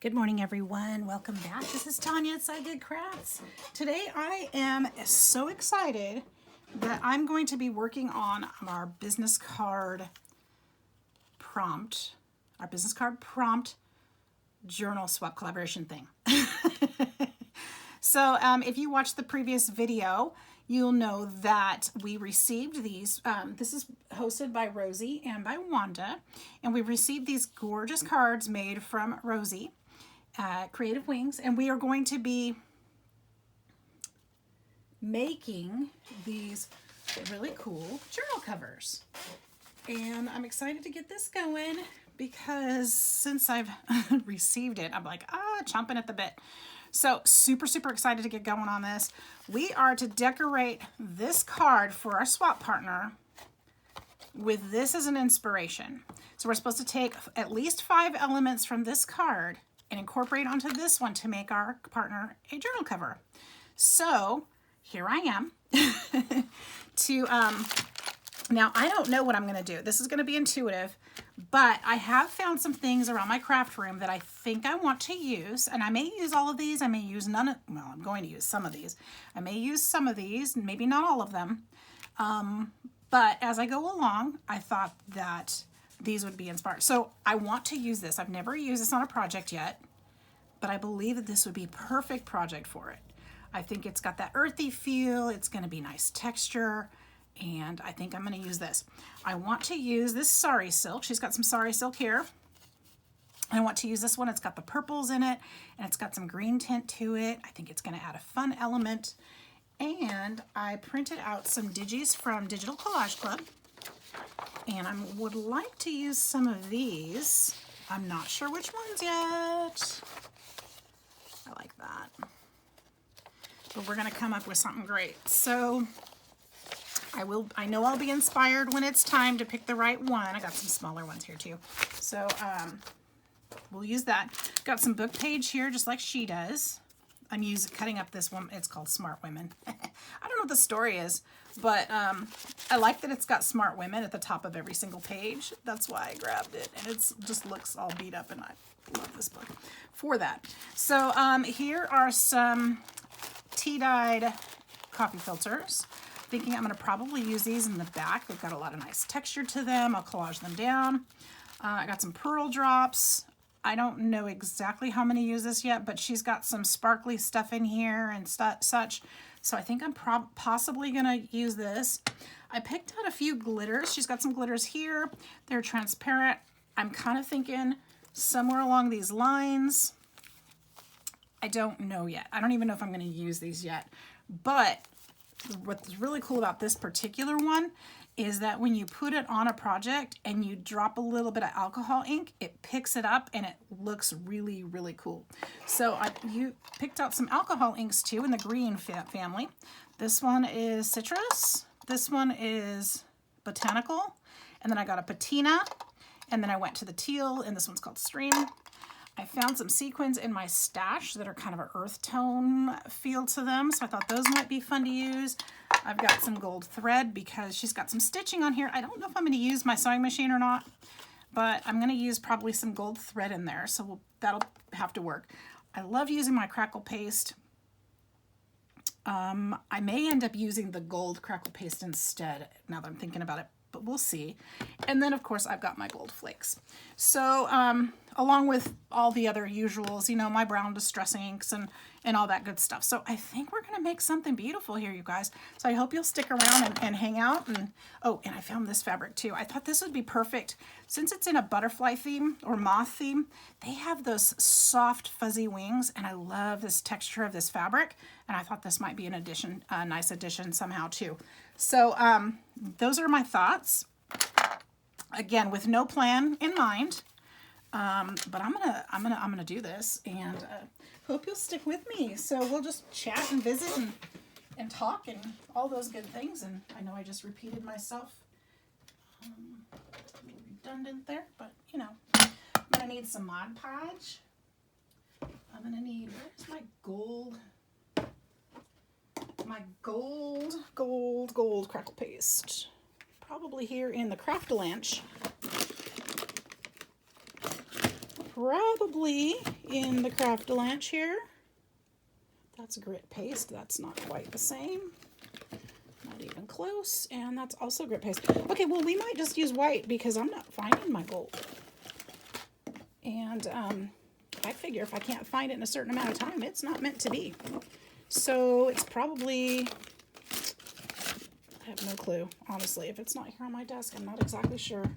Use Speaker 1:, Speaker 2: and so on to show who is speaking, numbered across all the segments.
Speaker 1: Good morning, everyone. Welcome back. This is Tanya at Sidegigcrafts. Today I am so excited that I'm going to be working on our business card prompt, journal swap collaboration thing. So if you watched the previous video, you'll know that we received these. This is hosted by Rosie and by Wanda, and we received these gorgeous cards made from Rosie. Creative Wings, and we are going to be making these really cool journal covers. And I'm excited to get this going because since I've received it, I'm like, chomping at the bit. So super excited to get going on this. We are to decorate this card for our swap partner with this as an inspiration. So we're supposed to take at least 5 elements from this card and incorporate onto this one to make our partner a journal cover. So here I am now I don't know what I'm gonna do. This is gonna be intuitive, but I have found some things around my craft room that I think I want to use, and I may use all of these, I may use none of, well, I'm going to use some of these. I may use some of these, maybe not all of them, but as I go along, I thought that these would be inspired. So I want to use this. I've never used this on a project yet, but I believe that this would be a perfect project for it. I think it's got that earthy feel. It's going to be nice texture, and I think I'm going to use this. I want to use this sari silk. She's got some sari silk here. I want to use this one. It's got the purples in it, and it's got some green tint to it. I think it's going to add a fun element. And I printed out some digis from Digital Collage Club. And I would like to use some of these. I'm not sure which ones yet. I like that. But we're gonna come up with something great. So I know I'll be inspired when it's time to pick the right one. I got some smaller ones here too. So we'll use that. Got some book page here, just like she does. I'm cutting up this one. It's called Smart Women. I don't know what the story is, but I like that it's got smart women at the top of every single page. That's why I grabbed it, and it just looks all beat up, and I love this book for that. So here are some tea-dyed coffee filters. Thinking I'm going to probably use these in the back. They've got a lot of nice texture to them. I'll collage them down. I got some pearl drops. I don't know exactly how I'm going to use this yet, but she's got some sparkly stuff in here and such. So I think I'm possibly going to use this. I picked out a few glitters. She's got some glitters here. They're transparent. I'm kind of thinking somewhere along these lines. I don't know yet. I don't even know if I'm going to use these yet. But what's really cool about this particular one is that when you put it on a project and you drop a little bit of alcohol ink, it picks it up and it looks really cool. So you picked out some alcohol inks too in the green family. This one is citrus, this one is botanical, and then I got a patina, and then I went to the teal, and this one's called stream. I found some sequins in my stash that are kind of an earth tone feel to them, so I thought those might be fun to use. I've got some gold thread because she's got some stitching on here. I don't know if I'm going to use my sewing machine or not, but I'm going to use probably some gold thread in there, so that'll have to work. I love using my crackle paste. I may end up using the gold crackle paste instead, now that I'm thinking about it, but we'll see. And then, of course, I've got my gold flakes. So, along with all the other usuals, you know, my brown distress inks and all that good stuff. So I think we're going to make something beautiful here, you guys. So I hope you'll stick around and hang out. And oh, and I found this fabric too. I thought this would be perfect. Since it's in a butterfly theme or moth theme, they have those soft fuzzy wings, and I love this texture of this fabric. And I thought this might be an addition, a nice addition somehow too. So those are my thoughts. Again, with no plan in mind. But I'm gonna do this, and hope you'll stick with me. So we'll just chat and visit and talk and all those good things. And I know I just repeated myself, a little redundant there, but you know, I'm gonna need some Mod Podge. I'm gonna need, where's my gold? My gold crackle paste. Probably here in the Craft-A-Lanch. probably in the Craft-A-Lanch here. That's grit paste. That's not quite the same. Not even close. And that's also grit paste. Okay, well, we might just use white because I'm not finding my gold. And I figure if I can't find it in a certain amount of time, it's not meant to be. So it's probably, I have no clue, honestly. If it's not here on my desk, I'm not exactly sure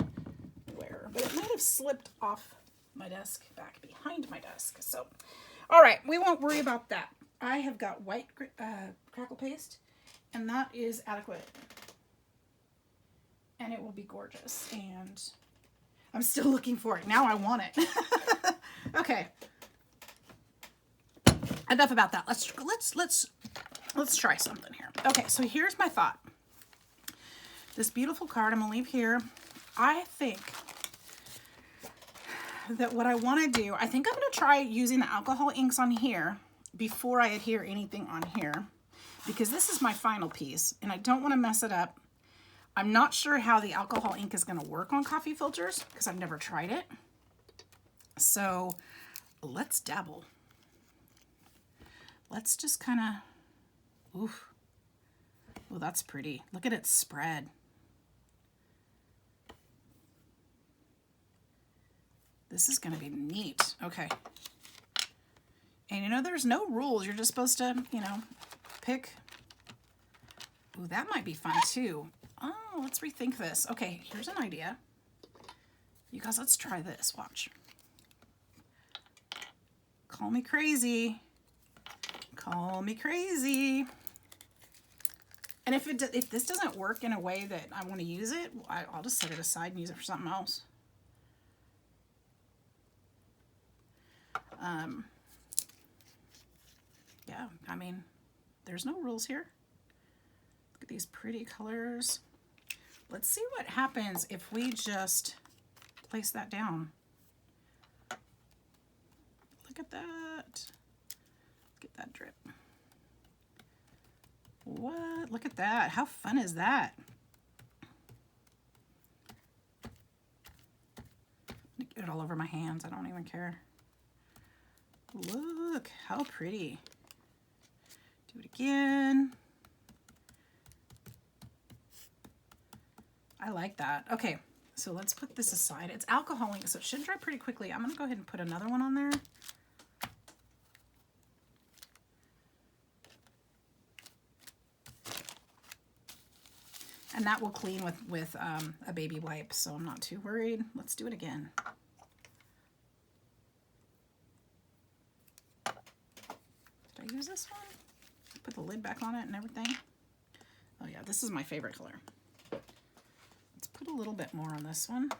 Speaker 1: where. But it might have slipped off my desk back behind my desk. So, all right, we won't worry about that. I have got white crackle paste, and that is adequate. And it will be gorgeous. And I'm still looking for it. Now I want it. Okay. Enough about that. Let's try something here. Okay, so here's my thought. This beautiful card I'm gonna leave here. I think that what I want to do, I think I'm gonna try using the alcohol inks on here before I adhere anything on here, because this is my final piece and I don't want to mess it up. I'm not sure how the alcohol ink is going to work on coffee filters because I've never tried it. So let's dabble. Let's just kind of, oof. Oh, that's pretty. Look at it spread. This is going to be neat. Okay. And you know, there's no rules. You're just supposed to, you know, pick. Ooh, that might be fun too. Oh, let's rethink this. Okay, here's an idea. You guys, let's try this. Watch. Call me crazy. Call me crazy. And if this doesn't work in a way that I want to use it, I'll just set it aside and use it for something else. Yeah, I mean, there's no rules here. Look at these pretty colors. Let's see what happens if we just place that down. Look at that. Get that drip. What? Look at that. How fun is that? Get it all over my hands. I don't even care. Look, how pretty. Do it again. I like that. Okay, so let's put this aside. It's alcohol ink, so it should dry pretty quickly. I'm going to go ahead and put another one on there. And that will clean with a baby wipe, so I'm not too worried. Let's do it again. Did I use this one? Put the lid back on it and everything. Oh yeah, this is my favorite color. Let's put a little bit more on this one.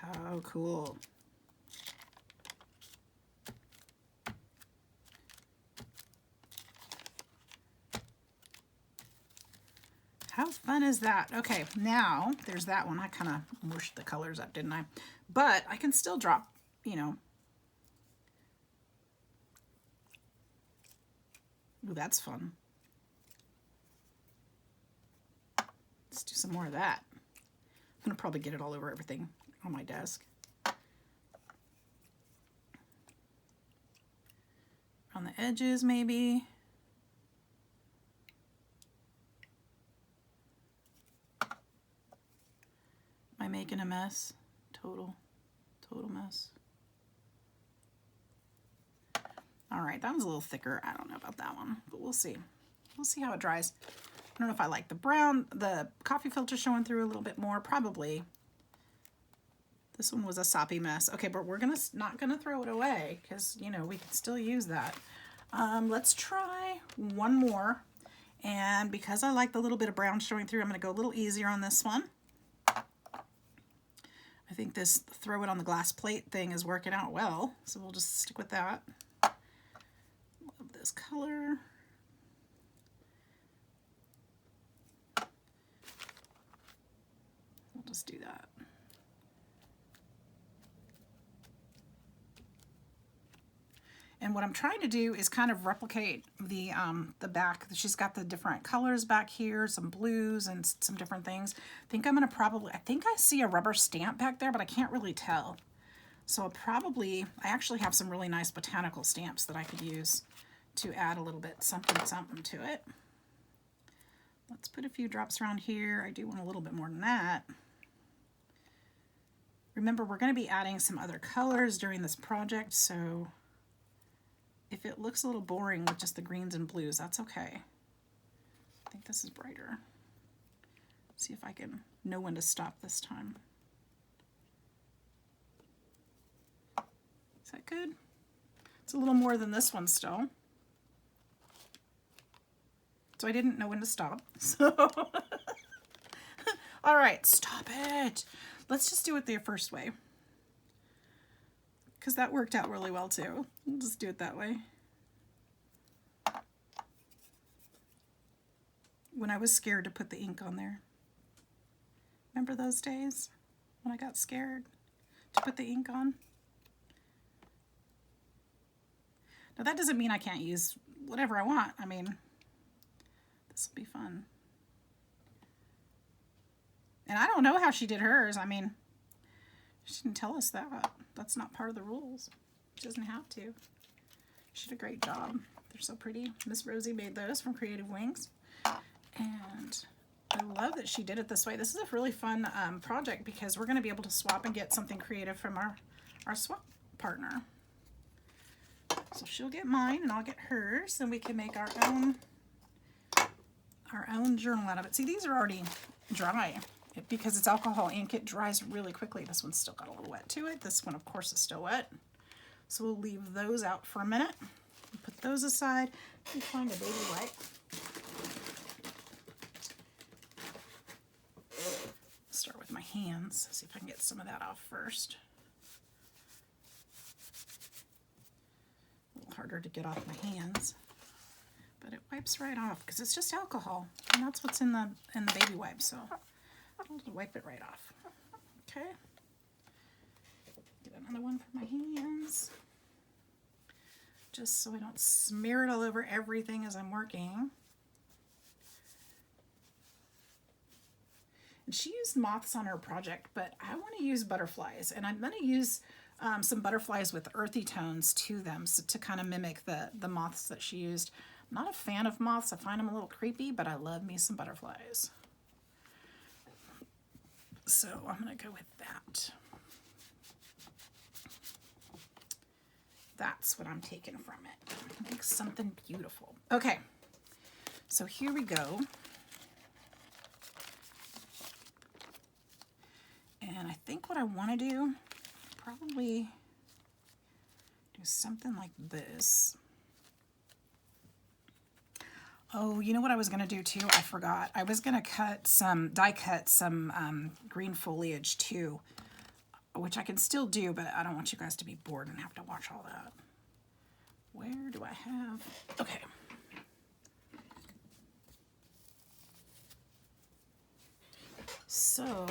Speaker 1: How cool. How fun is that? Okay, now there's that one. I kind of mushed the colors up, didn't I? But I can still drop, you know. Ooh, that's fun. Let's do some more of that. I'm gonna probably get it all over everything on my desk. On the edges, maybe. Am I making a mess? Total mess. All right, that one's a little thicker. I don't know about that one, but we'll see. We'll see how it dries. I don't know if I like the brown, the coffee filter showing through a little bit more, probably. This one was a soppy mess. Okay, but we're not gonna throw it away because, you know, we can still use that. Let's try one more. And because I like the little bit of brown showing through, I'm gonna go a little easier on this one. I think this throw it on the glass plate thing is working out well, so we'll just stick with that. Love this color. We'll just do that. And what I'm trying to do is kind of replicate the back. She's got the different colors back here, some blues and some different things. I think I'm gonna probably, I think I see a rubber stamp back there, but I can't really tell. So I'll probably, I actually have some really nice botanical stamps that I could use to add a little bit something to it. Let's put a few drops around here. I do want a little bit more than that. Remember, we're going to be adding some other colors during this project, so if it looks a little boring with just the greens and blues, that's okay. I think this is brighter. See if I can know when to stop this time. Is that good? It's a little more than this one still. So I didn't know when to stop. So all right, stop it. Let's just do it the first way, because that worked out really well too. We'll just do it that way. When I was scared to put the ink on there. Remember those days when I got scared to put the ink on? Now that doesn't mean I can't use whatever I want. I mean, this will be fun. And I don't know how she did hers. I mean, she didn't tell us that. That's not part of the rules. She doesn't have to. She did a great job. They're so pretty. Miss Rosie made those from Creative Wings. And I love that she did it this way. This is a really fun project because we're going to be able to swap and get something creative from our swap partner. So she'll get mine and I'll get hers, and we can make our own journal out of it. See, these are already dry. Because it's alcohol ink, it dries really quickly. This one's still got a little wet to it. This one, of course, is still wet. So we'll leave those out for a minute. Put those aside. Let me find a baby wipe. Start with my hands. See if I can get some of that off first. A little harder to get off my hands, but it wipes right off because it's just alcohol, and that's what's in the baby wipe. So I'll just wipe it right off. Okay. Get another one for my hands, just so I don't smear it all over everything as I'm working. And she used moths on her project, but I want to use butterflies, and I'm going to use some butterflies with earthy tones to them, so to kind of mimic the moths that she used. I'm not a fan of moths. I find them a little creepy, but I love me some butterflies. So I'm going to go with that. That's what I'm taking from it. Make something beautiful. Okay, so here we go. And I think what I want to do, probably do something like this. Oh, you know what I was going to do too? I forgot. I was going to die cut some green foliage too, which I can still do, but I don't want you guys to be bored and have to watch all that. Where do I have? Okay. So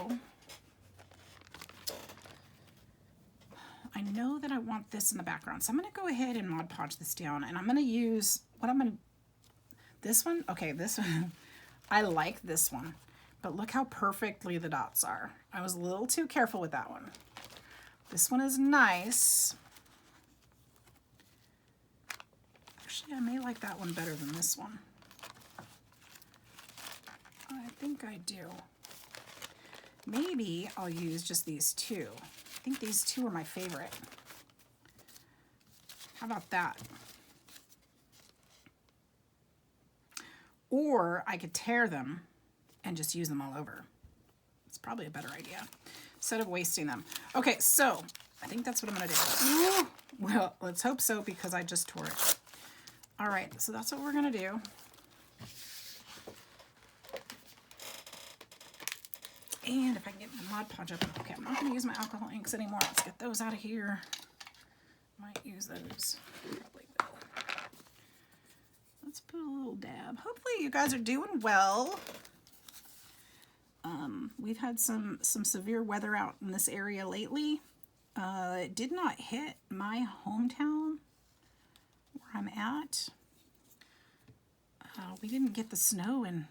Speaker 1: I know that I want this in the background, so I'm going to go ahead and Mod Podge this down, and I'm going to use this one. Okay, this one, I like this one, but look how perfectly the dots are. I was a little too careful with that one. This one is nice. Actually, I may like that one better than this one. I think I do. Maybe I'll use just these two. I think these two are my favorite. How about that? Or I could tear them and just use them all over. It's probably a better idea instead of wasting them. Okay, so I think that's what I'm gonna do. Well, let's hope so, because I just tore it. All right, so that's what we're gonna do. And if I can get my Mod Podge up. Okay, I'm not gonna use my alcohol inks anymore. Let's get those out of here. Might use those. Probably will. Let's put a little dab. Hopefully you guys are doing well. We've had some severe weather out in this area lately. It did not hit my hometown, where I'm at. We didn't get the snow, and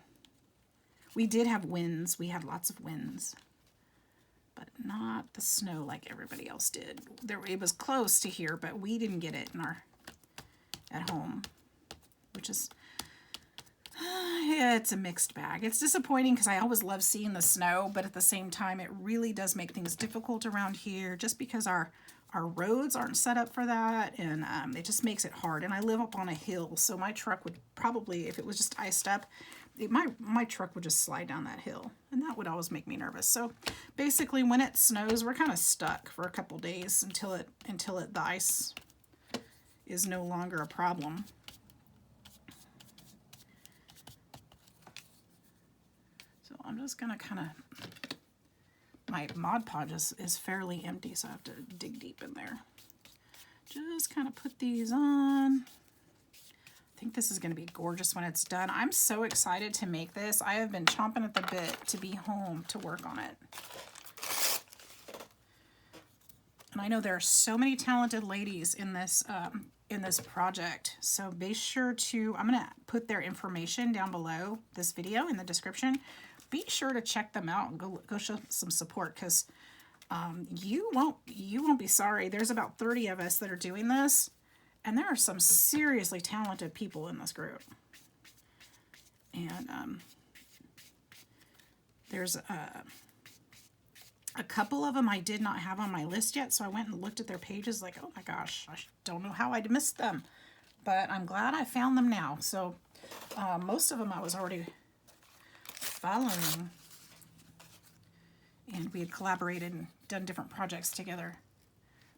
Speaker 1: we did have winds. We had lots of winds, but not the snow like everybody else did. It was close to here, but we didn't get it at home, which is, yeah, it's a mixed bag. It's disappointing because I always love seeing the snow, but at the same time, it really does make things difficult around here just because our roads aren't set up for that, and it just makes it hard. And I live up on a hill, so my truck would probably, if it was just iced up, my truck would just slide down that hill, and that would always make me nervous. So basically, when it snows, we're kind of stuck for a couple days until the ice is no longer a problem. So I'm just gonna kind of, my Mod Podge is fairly empty, so I have to dig deep in there. Just kind of put these on. I think this is going to be gorgeous when it's done. I'm so excited to make this. I have been chomping at the bit to be home to work on it. And I know there are so many talented ladies in this project, so be sure to, I'm going to put their information down below this video in the description. Be sure to check them out and go show some support, because you won't be sorry. There's about 30 of us that are doing this, and there are some seriously talented people in this group. And there's a couple of them I did not have on my list yet, so I went and looked at their pages like, oh my gosh, I don't know how I'd missed them, but I'm glad I found them now. So most of them I was already following, and we had collaborated and done different projects together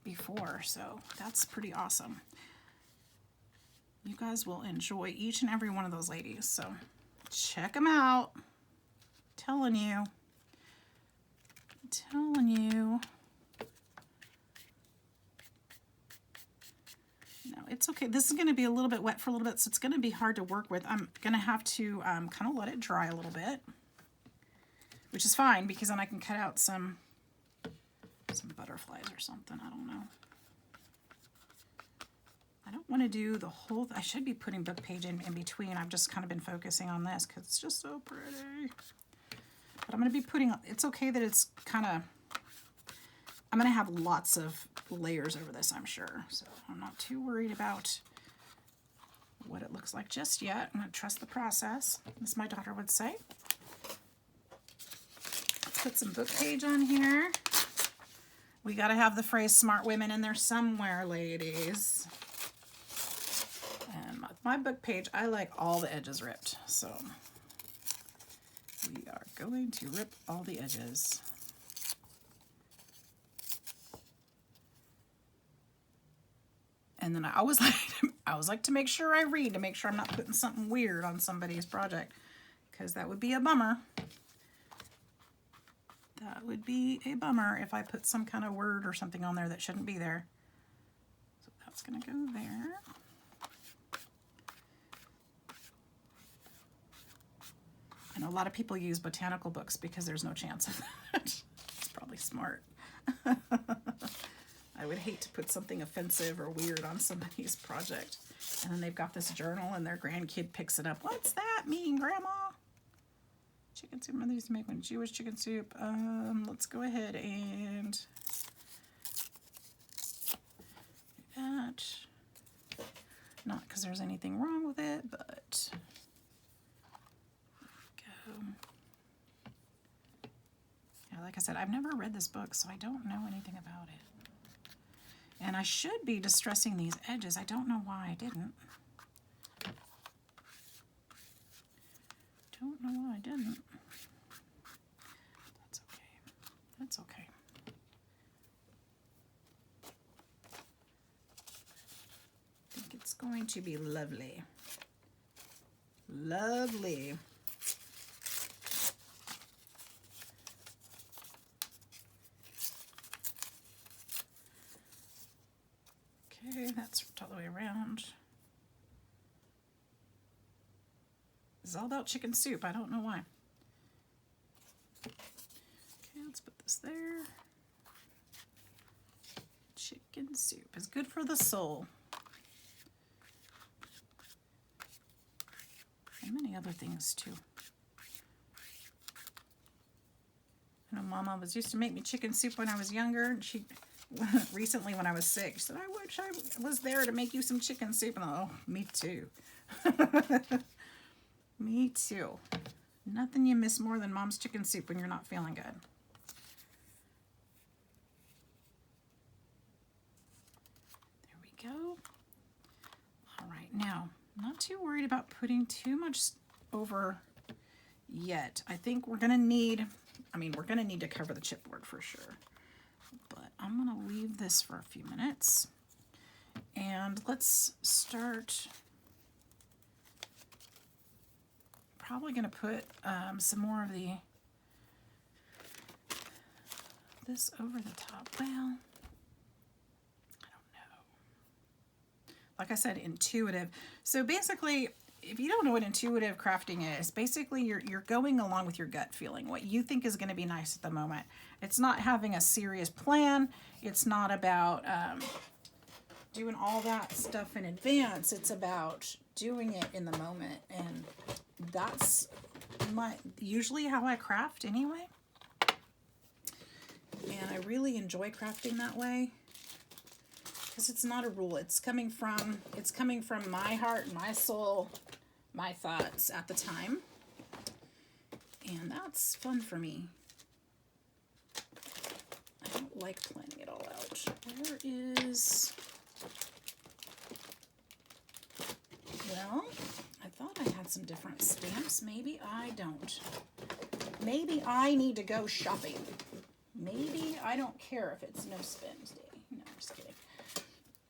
Speaker 1: before, so that's pretty awesome. You guys will enjoy each and every one of those ladies, so check them out. Telling you. No, it's okay. This is going to be a little bit wet for a little bit, so it's going to be hard to work with. I'm going to have to kind of let it dry a little bit, which is fine, because then I can cut out some butterflies or something. I don't know. I don't want to do the whole, I should be putting book page in between. I've just kind of been focusing on this because it's just so pretty. But I'm going to be putting, it's okay that it's kind of, I'm going to have lots of layers over this, I'm sure. So I'm not too worried about what it looks like just yet. I'm going to trust the process, as my daughter would say. Let's put some book page on here. We got to have the phrase smart women in there somewhere, ladies. And my book page, I like all the edges ripped. So we are going to rip all the edges. And then I always like to make sure I read, to make sure I'm not putting something weird on somebody's project, because that would be a bummer. That would be a bummer if I put some kind of word or something on there that shouldn't be there. So that's going to go there. I know a lot of people use botanical books because there's no chance of that. It's probably smart. I would hate to put something offensive or weird on somebody's project, and then they've got this journal and their grandkid picks it up. What's that mean, Grandma? Chicken soup. Mother used to make one. Jewish chicken soup. Let's go ahead and do that. Not because there's anything wrong with it, but go. Yeah, like I said, I've never read this book, so I don't know anything about it. And I should be distressing these edges. I don't know why I didn't. Don't know why I didn't. That's okay. That's okay. I think it's going to be lovely. Lovely. Okay, that's all the way around. It's all about chicken soup. I don't know why. Okay, let's put this there. Chicken soup is good for the soul. and many other things too. I know Mama used to make me chicken soup when I was younger, and she recently when I was sick, she said, I wish I was there to make you some chicken soup. And oh, me too. Me too. Nothing you miss more than Mom's chicken soup when you're not feeling good. There we go. All right, now, not too worried about putting too much over yet. I think we're gonna need, we're gonna need to cover the chipboard for sure. But I'm gonna leave this for a few minutes. And let's start. Probably gonna put some more of this over the top. Well, I don't know. Like I said, intuitive. So basically, if you don't know what intuitive crafting is, basically you're going along with your gut feeling, what you think is going to be nice at the moment. It's not having a serious plan. It's not about doing all that stuff in advance. It's about doing it in the moment, and that's usually how I craft anyway. And I really enjoy crafting that way because it's not a rule. It's coming from my heart and my soul, my thoughts at the time, and that's fun for me. I don't like planning it all out. Where is, well, I thought I had some different stamps. Maybe I don't. Maybe I need to go shopping. Maybe I don't care if it's no spend day. No, I'm just kidding.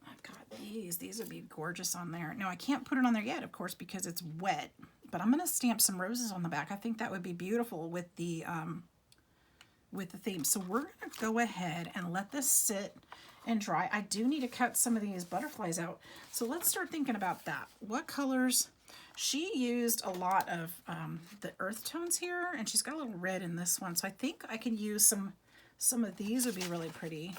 Speaker 1: I've got these. These would be gorgeous on there. Now, I can't put it on there yet, of course, because it's wet. But I'm going to stamp some roses on the back. I think that would be beautiful with the theme. So we're going to go ahead and let this sit and dry. I do need to cut some of these butterflies out. So let's start thinking about that. What colors? She used a lot of the earth tones here, and she's got a little red in this one. So I think I can use some of these would be really pretty.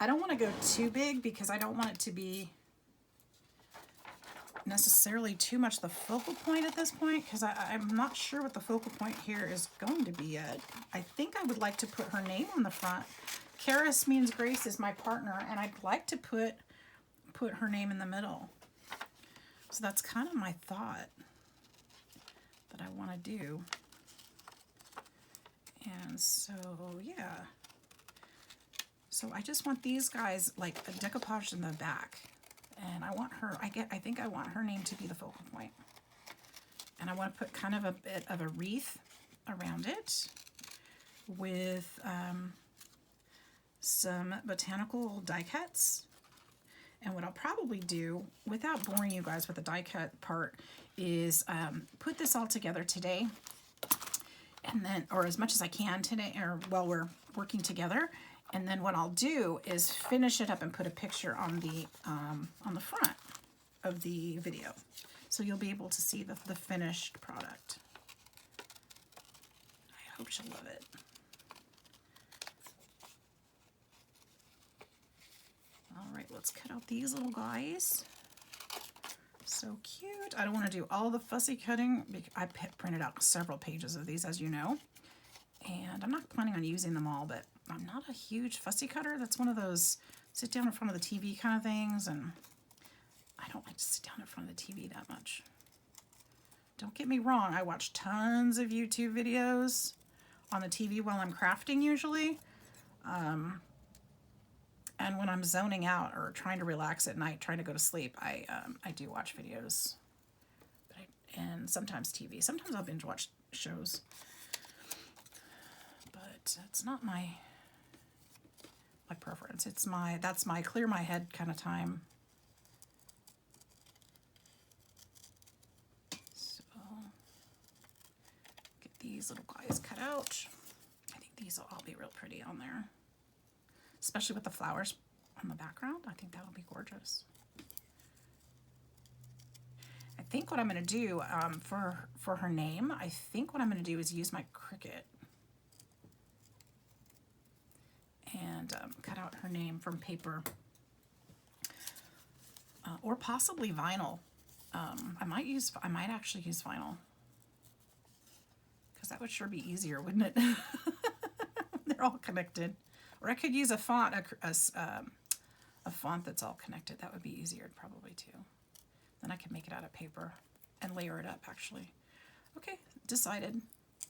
Speaker 1: I don't want to go too big because I don't want it to be necessarily too much the focal point at this point, because I'm not sure what the focal point here is going to be yet. I think I would like to put her name on the front. Karis means Grace is my partner, and I'd like to put her name in the middle. So that's kind of my thought that I want to do. And so, yeah. So I just want these guys like a decoupage in the back. And I want her, I think I want her name to be the focal point. And I want to put kind of a bit of a wreath around it with some botanical die cuts. And what I'll probably do, without boring you guys with the die cut part, is put this all together today. And then, or as much as I can today, or while we're working together. And then what I'll do is finish it up and put a picture on the front of the video. So you'll be able to see the finished product. I hope she'll love it. All right, let's cut out these little guys. So cute. I don't want to do all the fussy cutting because I printed out several pages of these, as you know. And I'm not planning on using them all, but I'm not a huge fussy cutter. That's one of those sit down in front of the TV kind of things, and I don't like to sit down in front of the TV that much. Don't get me wrong, I watch tons of YouTube videos on the TV while I'm crafting usually. And when I'm zoning out or trying to relax at night, trying to go to sleep, I do watch videos. And sometimes TV. Sometimes I'll binge watch shows. But it's not my preference. That's my clear my head kind of time. So get these little guys cut out. I think these will all be real pretty on there, especially with the flowers on the background. I think that would be gorgeous. I think what I'm going to do for her name, I think what I'm going to do is use my Cricut and cut out her name from paper or possibly vinyl. I might actually use vinyl. Because that would sure be easier, wouldn't it? They're all connected. Or I could use a font, a font that's all connected. That would be easier probably too. Then I can make it out of paper and layer it up actually. Okay, decided.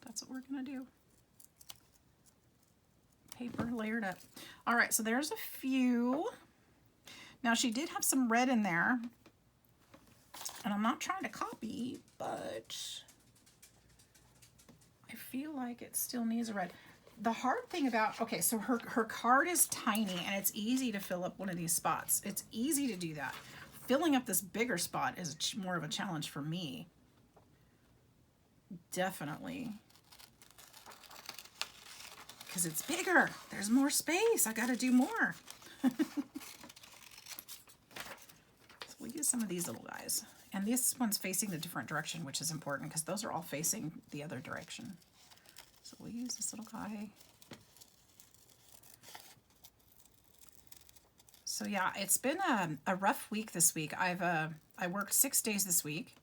Speaker 1: That's what we're gonna do. Paper layered up. All right, so there's a few. Now she did have some red in there. And I'm not trying to copy, but I feel like it still needs a red. The hard thing about, okay, so her card is tiny and it's easy to fill up one of these spots. It's easy to do that. Filling up this bigger spot is more of a challenge for me. Definitely. Because it's bigger. There's more space. I got to do more. So we'll use some of these little guys. And this one's facing the different direction, which is important because those are all facing the other direction. So we'll use this little guy. So yeah, it's been a rough week this week. I worked 6 days this week.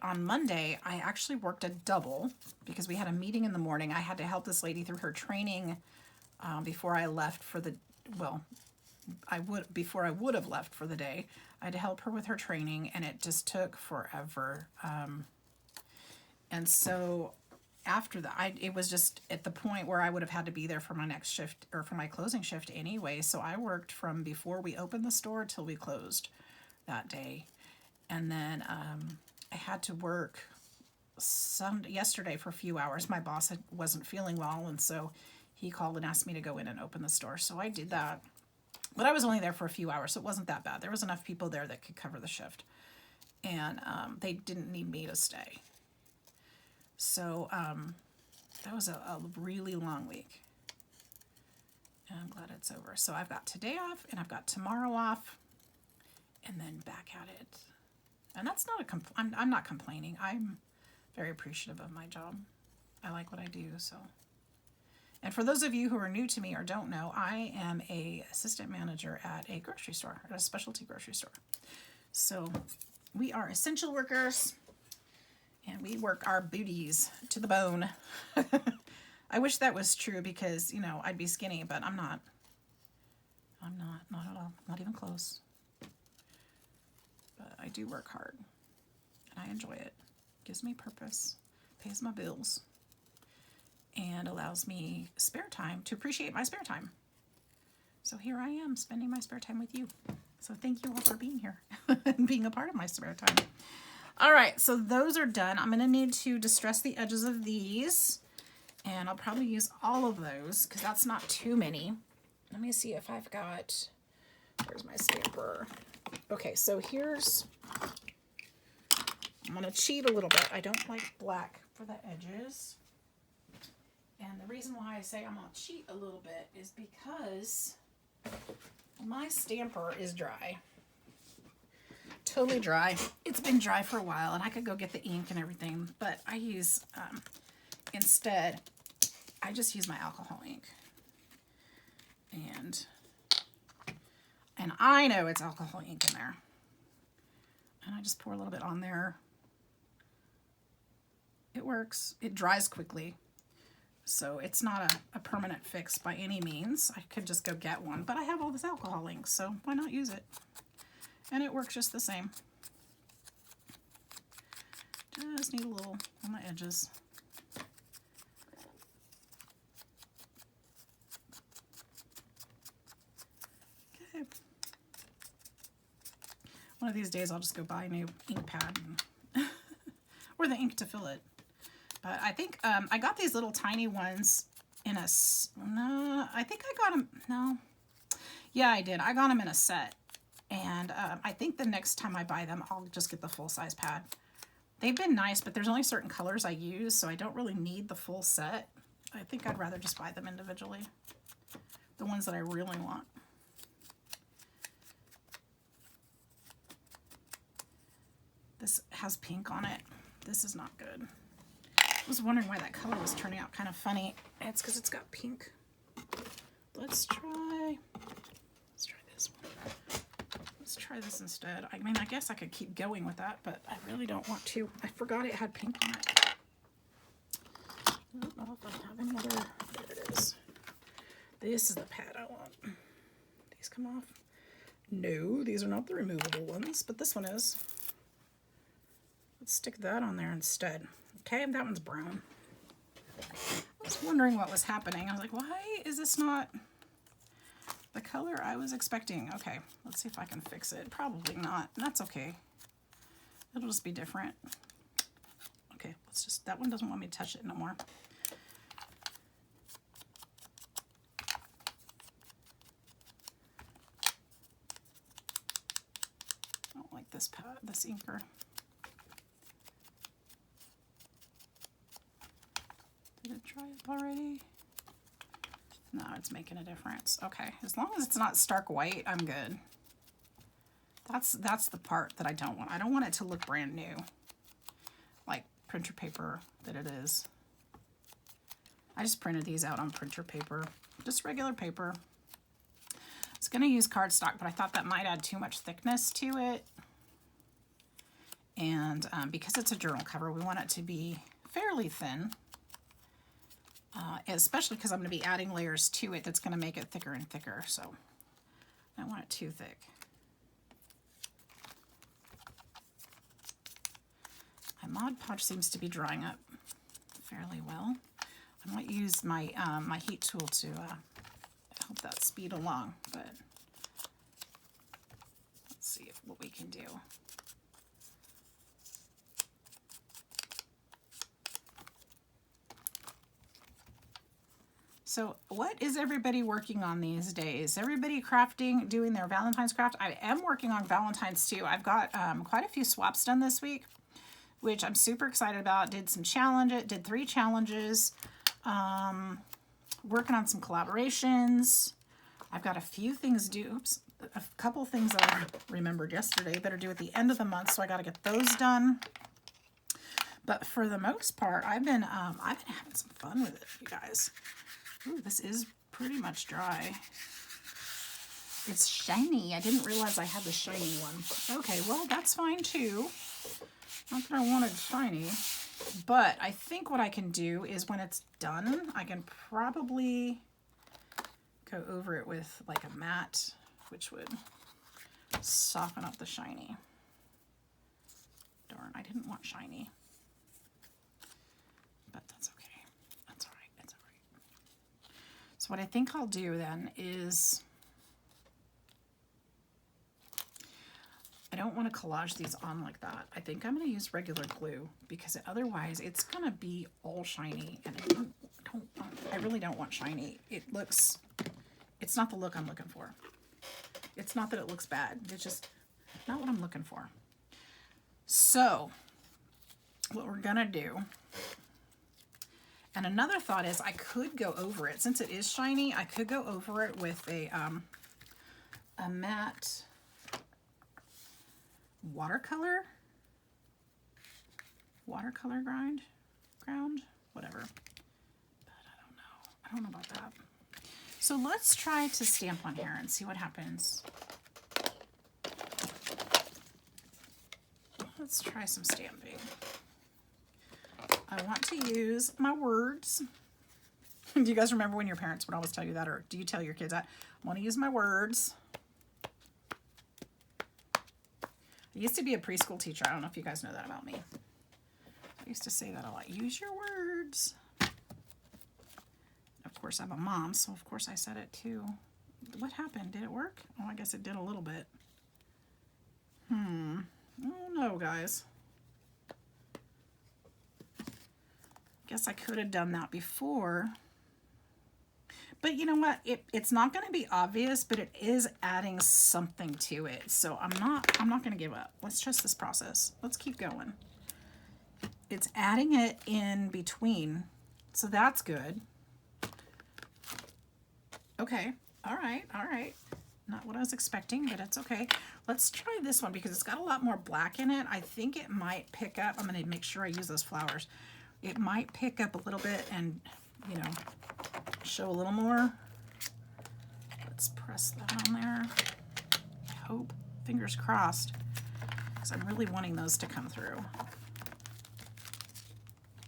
Speaker 1: On Monday, I actually worked a double because we had a meeting in the morning. I had to help this lady through her training before I left for the, before I would have left for the day. I had to help her with her training and it just took forever. And so after that, it was just at the point where I would have had to be there for my next shift or for my closing shift anyway. So I worked from before we opened the store till we closed that day. And then I had to work yesterday for a few hours. My boss wasn't feeling well, and so he called and asked me to go in and open the store. So I did that. But I was only there for a few hours, so it wasn't that bad. There was enough people there that could cover the shift. And they didn't need me to stay. So that was a really long week. And I'm glad it's over. So I've got today off, and I've got tomorrow off, and then back at it. And that's not I'm not complaining. I'm very appreciative of my job. I like what I do, so. And for those of you who are new to me or don't know, I am a assistant manager at a grocery store, at a specialty grocery store. So we are essential workers, and we work our booties to the bone. I wish that was true because, you know, I'd be skinny, but I'm not. I'm not at all. Not even close. But I do work hard, and I enjoy it. Gives me purpose, pays my bills, and allows me spare time to appreciate my spare time. So here I am spending my spare time with you. So thank you all for being here and being a part of my spare time. All right, so those are done. I'm going to need to distress the edges of these, and I'll probably use all of those because that's not too many. Let me see if I've got, here's my stamper. Okay, so I'm going to cheat a little bit. I don't like black for the edges. And the reason why I say I'm going to cheat a little bit is because my stamper is dry. Totally dry. It's been dry for a while, and I could go get the ink and everything, but I use, instead, I just use my alcohol ink. And I know it's alcohol ink in there. And I just pour a little bit on there. It works. It dries quickly. So it's not a permanent fix by any means. I could just go get one, but I have all this alcohol ink, so why not use it? And it works just the same. Just need a little on the edges. Okay. One of these days I'll just go buy a new ink pad and or the ink to fill it. But I think I got these little tiny ones in a, no, I think I got them, no. Yeah, I did. I got them in a set. And I think the next time I buy them, I'll just get the full-size pad. They've been nice, but there's only certain colors I use, so I don't really need the full set. I think I'd rather just buy them individually. The ones that I really want. This has pink on it. This is not good. I was wondering why that color was turning out kind of funny. It's because it's got pink. Let's try this one. Let's try this instead. I mean, I guess I could keep going with that, but I really don't want to. I forgot it had pink on it. I don't know if I have any other. There it is. This is the pad I want. These come off. No, these are not the removable ones, but this one is. Let's stick that on there instead. Okay, that one's brown. I was wondering what was happening. I was like, why is this not the color I was expecting? Okay, let's see if I can fix it. Probably not. That's okay. It'll just be different. Okay, let's just, that one doesn't want me to touch it no more. I don't like this pad, this inker. Did it dry up already? No, it's making a difference. Okay, as long as it's not stark white, I'm good. That's the part that I don't want. I don't want it to look brand new, like printer paper that it is. I just printed these out on printer paper, just regular paper. I was gonna use cardstock, but I thought that might add too much thickness to it. And because it's a journal cover, we want it to be fairly thin. Especially because I'm going to be adding layers to it that's going to make it thicker and thicker, so I don't want it too thick. My Mod Podge seems to be drying up fairly well. I might use my my heat tool to help that speed along, but let's see what we can do. So what is everybody working on these days? Everybody crafting, doing their Valentine's craft? I am working on Valentine's too. I've got quite a few swaps done this week, which I'm super excited about. Did some challenges, did 3 challenges, working on some collaborations. I've got a few things due, oops, a couple things that I remembered yesterday that are due at the end of the month, so I got to get those done. But for the most part, I've been having some fun with it, you guys. Ooh, this is pretty much dry. It's shiny. I didn't realize I had the shiny one. Okay, well, that's fine too. Not that I wanted shiny. But I think what I can do is when it's done, I can probably go over it with like a matte, which would soften up the shiny. Darn, I didn't want shiny. But that's okay. That's all right. It's all right. So what I think I'll do then is, I don't want to collage these on like that. I think I'm going to use regular glue because otherwise it's going to be all shiny, and I really don't want shiny. It's not the look I'm looking for. It's not that it looks bad. It's just not what I'm looking for. So what we're going to do, and another thought is I could go over it. Since it is shiny, I could go over it with a matte watercolor ground, whatever. But I don't know about that. So let's try to stamp on here and see what happens. Let's try some stamping. I want to use my words. Do you guys remember when your parents would always tell you that, or do you tell your kids that? I want to use my words. I used to be a preschool teacher. I don't know if you guys know that about me. I used to say that a lot. Use your words. Of course, I'm a mom, so of course I said it too. What happened? Did it work? Oh, I guess it did a little bit. Oh no, guys. Guess I could have done that before. But you know what? It's not going to be obvious, but it is adding something to it. So I'm not going to give up. Let's trust this process. Let's keep going. It's adding it in between. So that's good. Okay. All right. All right. Not what I was expecting, but it's okay. Let's try this one because it's got a lot more black in it. I think it might pick up. I'm going to make sure I use those flowers. It might pick up a little bit and, you know, show a little more. Let's press that on there. I hope. fingers crossed, because I'm really wanting those to come through.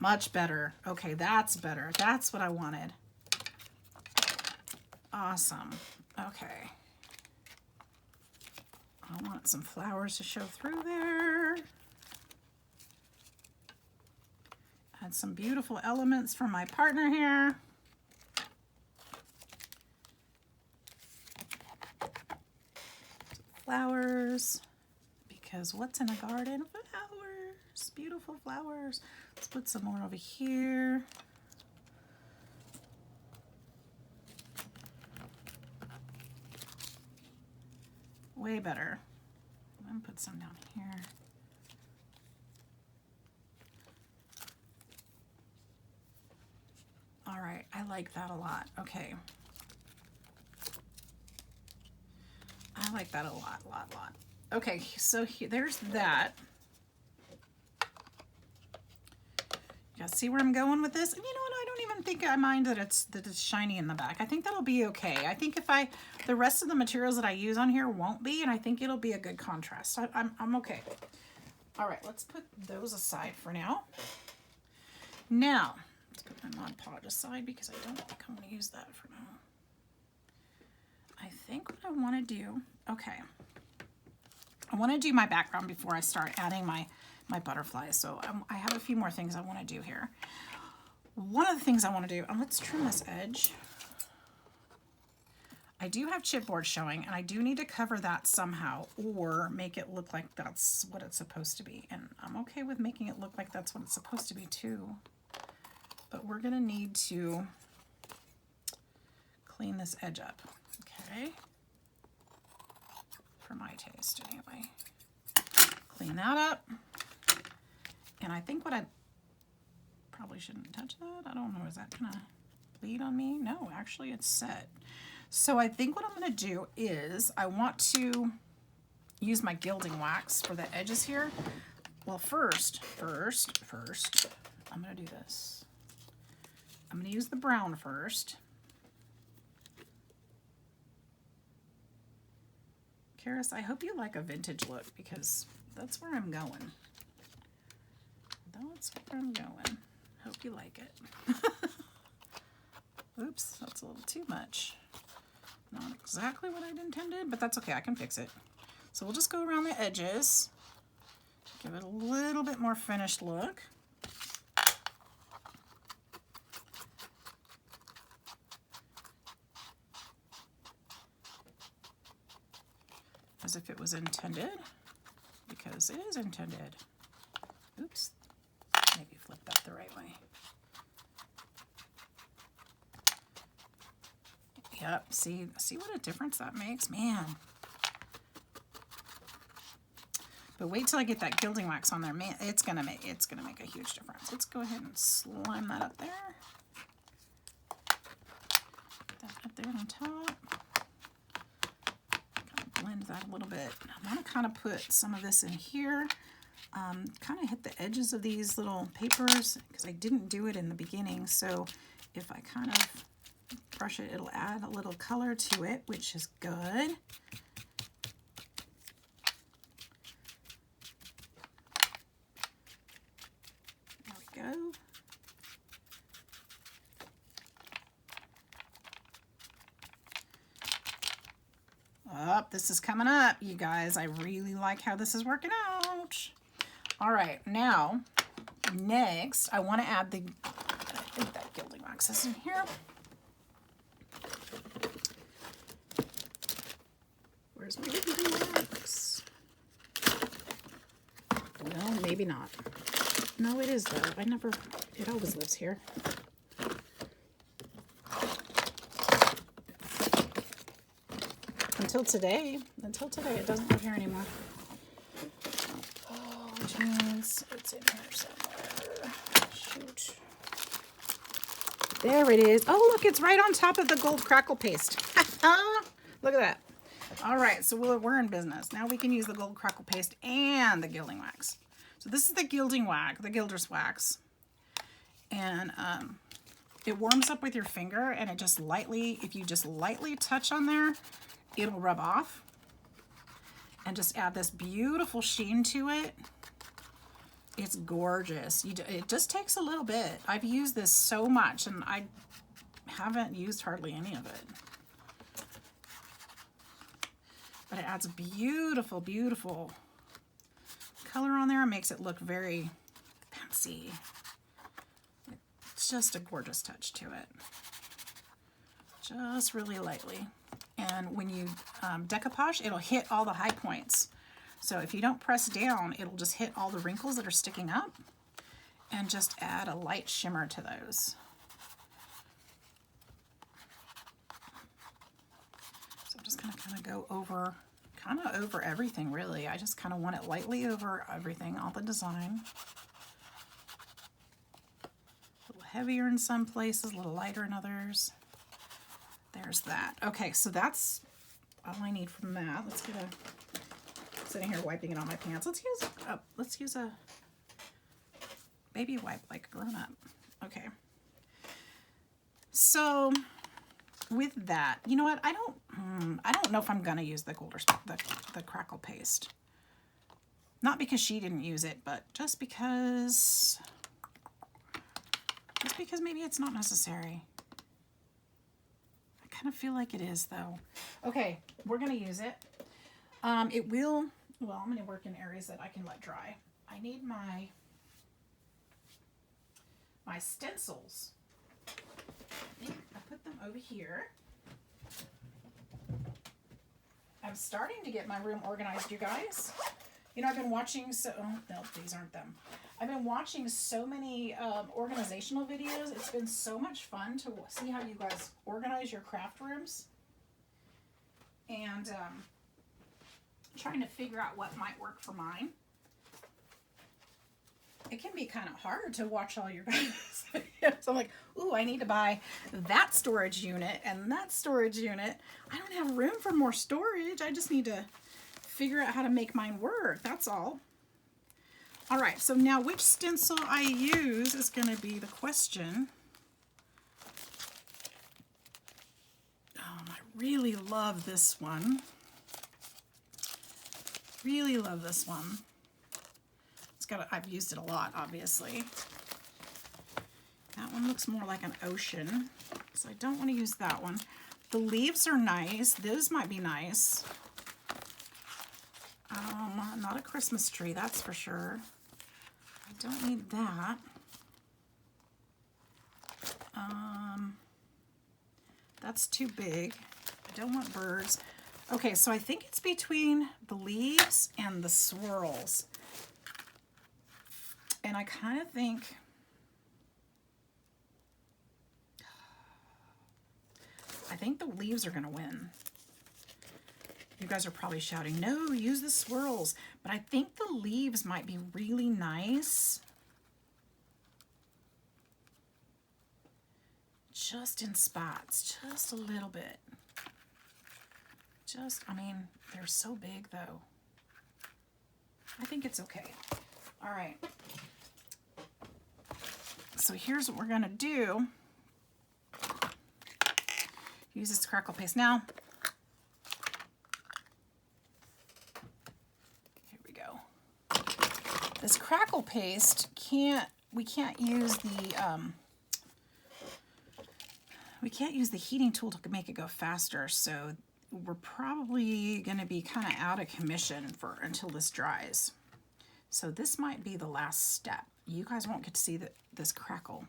Speaker 1: Much better. Okay, that's better. That's what I wanted. Awesome. Okay. I want some flowers to show through there. Add some beautiful elements from my partner here. Flowers, because what's in a garden? Flowers, beautiful flowers. Let's put some more over here. Way better. I'm gonna put some down here. All right, I like that a lot. Okay. I like that a lot. Okay, so there's that. You guys see where I'm going with this? And you know what? I don't even think I mind that it's shiny in the back. I think that'll be okay. I think if the rest of the materials that I use on here won't be, and I think it'll be a good contrast. I'm okay. All right, let's put those aside for now. Now, let's put my Mod Podge aside because I don't think I'm going to use that for now. I think what I want to do, okay, I want to do my background before I start adding my butterflies. So I have a few more things I want to do here. One of the things I want to do, let's trim this edge. I do have chipboard showing, and I do need to cover that somehow or make it look like that's what it's supposed to be. And I'm okay with making it look like that's what it's supposed to be too. But we're going to need to clean this edge up. Okay, for my taste anyway. Clean that up. And I think what I probably shouldn't touch that. I don't know, is that gonna bleed on me? No, actually it's set. So I think what I'm gonna do is I want to use my gilding wax for the edges here. Well, first, I'm gonna do this. I'm gonna use the brown first. Karis, I hope you like a vintage look because that's where I'm going. That's where I'm going. Hope you like it. Oops, that's a little too much. Not exactly what I'd intended, but that's okay. I can fix it. So we'll just go around the edges. Give it a little bit more finished look. As if it was intended, because it is intended. Oops, maybe flip that the right way. Yep, see what a difference that makes, man. But wait till I get that gilding wax on there, man. It's gonna make a huge difference. Let's go ahead and slime that up there. Put that up there on top. Blend that a little bit. I'm going to kind of put some of this in here, kind of hit the edges of these little papers because I didn't do it in the beginning. So if I kind of brush it, it'll add a little color to it, which is good. There we go. Oh, this is coming up, you guys. I really like how this is working out. All right, now, next, I want to add I think that gilding wax is in here. Where's my gilding wax? Well, maybe not. No, it is though. It always lives here. Until today, it doesn't live here anymore. Oh, which means it's in here somewhere. Shoot. There it is. Oh, look, it's right on top of the gold crackle paste. Look at that. All right, so we're in business. Now we can use the gold crackle paste and the gilding wax. So this is the gilding wax, the gilder's wax. And it warms up with your finger, and it just lightly, if you just lightly touch on there, it'll rub off. and just add this beautiful sheen to it. It's gorgeous. It just takes a little bit. I've used this so much and I haven't used hardly any of it. But it adds a beautiful, beautiful color on there and makes it look very fancy. It's just a gorgeous touch to it. Just really lightly. And when you decoupage, it'll hit all the high points. So if you don't press down, it'll just hit all the wrinkles that are sticking up and just add a light shimmer to those. So I'm just gonna kind of go over, over everything really. I just kind of want it lightly over everything, all the design. A little heavier in some places, a little lighter in others. There's that. Okay, so that's all I need from that. Let's get a, sitting here wiping it on my pants. Let's use a baby wipe like a grown up. Okay. So with that, you know what? I don't know if I'm gonna use the the crackle paste. Not because she didn't use it, but just because maybe it's not necessary. I kind of feel like it is though. Okay, we're gonna use it. It will, well, I'm gonna work in areas that I can let dry. I need my stencils. I think I put them over here. I'm starting to get my room organized, you guys. You know, I've been watching no, these aren't them. I've been watching so many organizational videos. It's been so much fun to see how you guys organize your craft rooms. And trying to figure out what might work for mine. It can be kind of hard to watch all your guys' videos. I'm like, ooh, I need to buy that storage unit and that storage unit. I don't have room for more storage. I just need to figure out how to make mine work. That's all. All right, so now which stencil I use is going to be the question. I really love this one. Really love this one. I've used it a lot, obviously. That one looks more like an ocean, so I don't want to use that one. The leaves are nice. Those might be nice. Not a Christmas tree, that's for sure. I don't need that. That's too big. I don't want birds. Okay, so I think it's between the leaves and the swirls. And I kind of think, the leaves are going to win. You guys are probably shouting, no, use the swirls. But I think the leaves might be really nice. Just in spots, just a little bit. I mean, they're so big though. I think it's okay. All right. So here's what we're gonna do. Use this crackle paste now. Here we go. This crackle paste we can't use the heating tool to make it go faster, so we're probably gonna be kind of out of commission until this dries. So this might be the last step. You guys won't get to see this crackle.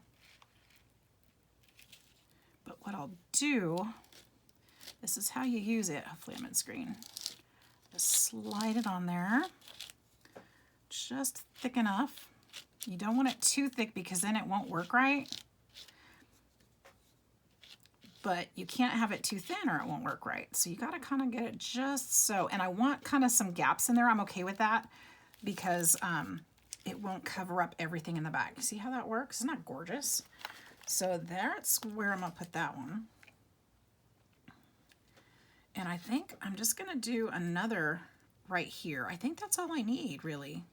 Speaker 1: But what I'll do, this is how you use it. Hopefully I'm in screen. Just slide it on there. Just thick enough. You don't want it too thick because then it won't work right. But you can't have it too thin or it won't work right. So you gotta kind of get it just so. And I want kind of some gaps in there. I'm okay with that because it won't cover up everything in the back. See how that works? Isn't that gorgeous? So that's where I'm gonna put that one. And I think I'm just gonna do another right here. I think that's all I need, really.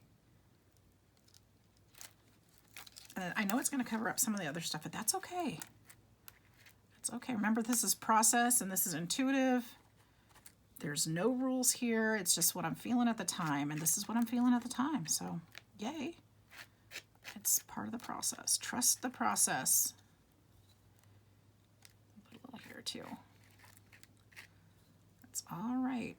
Speaker 1: I know it's gonna cover up some of the other stuff, but that's okay. It's okay. Remember, this is process and this is intuitive. There's no rules here. It's just what I'm feeling at the time, and this is what I'm feeling at the time. So, yay. It's part of the process. Trust the process. Put a little here too. That's all right.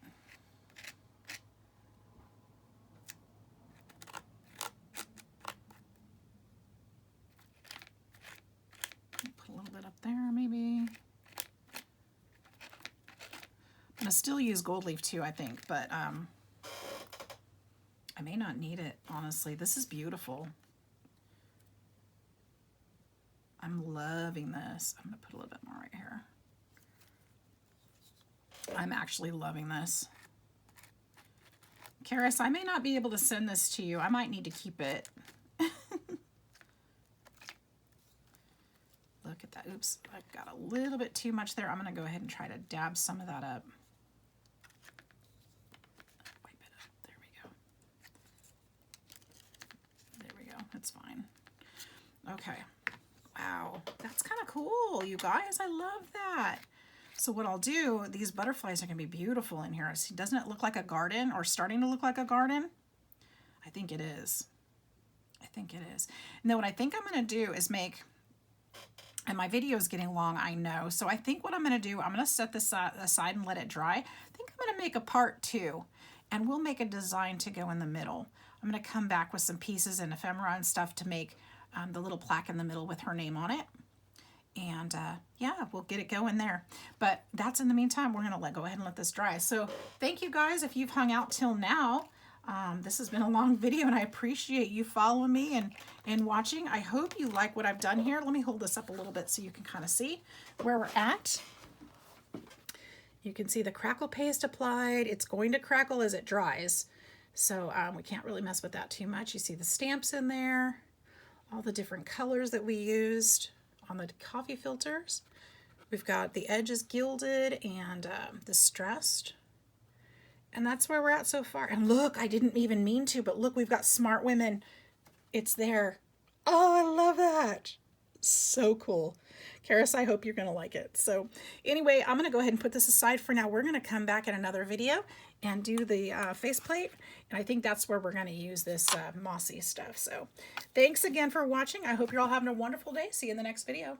Speaker 1: Put a little bit up there, maybe. I'm gonna still use gold leaf too, I think, but I may not need it, honestly. This is beautiful. I'm loving this. I'm gonna put a little bit more right here. I'm actually loving this. Karis, I may not be able to send this to you. I might need to keep it. Look at that. Oops, I've got a little bit too much there. I'm gonna go ahead and try to dab some of that up. Wipe it up. There we go. There we go. That's fine. Okay. Wow, that's kind of cool, you guys. I love that. So what I'll do, these butterflies are going to be beautiful in here. See, doesn't it look like a garden, or starting to look like a garden? I think it is. I think it is. And then what I think I'm going to do is make, and my video is getting long, I know. So I think what I'm going to do, I'm going to set this aside and let it dry. I think I'm going to make a part 2, and we'll make a design to go in the middle. I'm going to come back with some pieces and ephemera and stuff to make the little plaque in the middle with her name on it. And yeah, we'll get it going there. But that's in the meantime, we're gonna go ahead and let this dry. So thank you guys if you've hung out till now. This has been a long video, and I appreciate you following me and watching. I hope you like what I've done here. Let me hold this up a little bit so you can kind of see where we're at. You can see the crackle paste applied. It's going to crackle as it dries. So we can't really mess with that too much. You see the stamps in there. All the different colors that we used on the coffee filters. We've got the edges gilded and distressed. And that's where we're at so far. And look, I didn't even mean to, but look, we've got Smart Women. It's there. Oh, I love that. So cool. Karis, I hope you're going to like it. So anyway, I'm going to go ahead and put this aside for now. We're going to come back in another video and do the faceplate. And I think that's where we're going to use this mossy stuff. So thanks again for watching. I hope you're all having a wonderful day. See you in the next video.